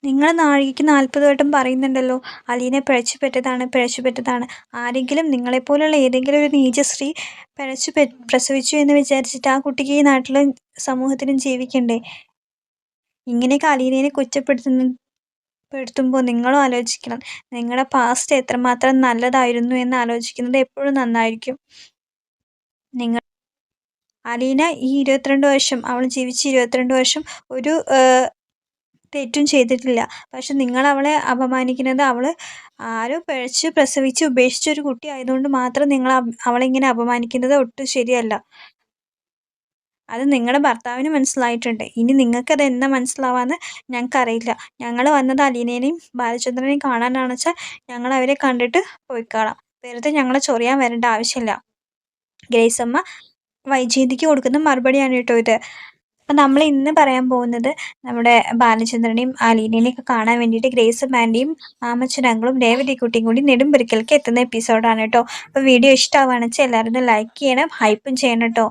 നിങ്ങൾ നാഴികയ്ക്ക് 40 വട്ടം പറയുന്നുണ്ടല്ലോ അലീനെ പിഴച്ചുപെറ്റതാണ് പിഴച്ചുപെറ്റതാണ്. ആരെങ്കിലും നിങ്ങളെപ്പോലുള്ള ഏതെങ്കിലും ഒരു നീച സ്ത്രീ പ്രസവിച്ചു എന്ന് വിചാരിച്ചിട്ട് ആ കുട്ടിക്ക് ഈ നാട്ടിലും സമൂഹത്തിലും ജീവിക്കണ്ടേ? ഇങ്ങനെയൊക്കെ അലീനയെ പെടുത്തുമ്പോൾ നിങ്ങളും ആലോചിക്കണം. നിങ്ങളുടെ പാസ്റ്റ് എത്രമാത്രം നല്ലതായിരുന്നു എന്ന് ആലോചിക്കുന്നത് എപ്പോഴും നന്നായിരിക്കും. നിങ്ങൾ അലീന ഈ 22 വർഷം അവൾ ജീവിച്ച 22 വർഷം ഒരു തെറ്റും ചെയ്തിട്ടില്ല. പക്ഷെ നിങ്ങൾ അവളെ അപമാനിക്കുന്നത് ആരോ പിഴച്ച് പ്രസവിച്ച് ഉപേക്ഷിച്ച ഒരു കുട്ടി ആയതുകൊണ്ട് മാത്രം നിങ്ങൾ അവളെ ഇങ്ങനെ അപമാനിക്കുന്നത് ഒട്ടും ശരിയല്ല. അത് നിങ്ങളുടെ ഭർത്താവിന് മനസ്സിലായിട്ടുണ്ട്. ഇനി നിങ്ങൾക്കത് എന്നാ മനസ്സിലാവാന്ന് ഞങ്ങൾക്കറിയില്ല. ഞങ്ങൾ വന്നത് അലീനേനെയും ബാലചന്ദ്രനെയും കാണാനാണെന്ന് വെച്ചാൽ ഞങ്ങൾ അവരെ കണ്ടിട്ട് പോയിക്കോളാം. വെറുതെ ഞങ്ങളെ ചൊറിയാൻ വരേണ്ട ആവശ്യമില്ല. ഗ്രേസമ്മ വൈജയന്തിക്ക് കൊടുക്കുന്ന മറുപടിയാണ് കേട്ടോ ഇത്. അപ്പം നമ്മൾ ഇന്ന് പറയാൻ പോകുന്നത് നമ്മുടെ ബാലചന്ദ്രനെയും അലീനേനെയും ഒക്കെ കാണാൻ വേണ്ടിയിട്ട് ഗ്രേസും ആൻറ്റിയും ആമച്ചനങ്ങളും രേവതിക്കുട്ടിയും കൂടി നെടുമ്പരിക്കലേക്ക് എത്തുന്ന എപ്പിസോഡാണ് കേട്ടോ. അപ്പോൾ വീഡിയോ ഇഷ്ടമാവുകയാണെന്ന് വെച്ചാൽ എല്ലാവരും ഒന്ന് ലൈക്ക് ചെയ്യണം, ഹൈപ്പും ചെയ്യണം കേട്ടോ.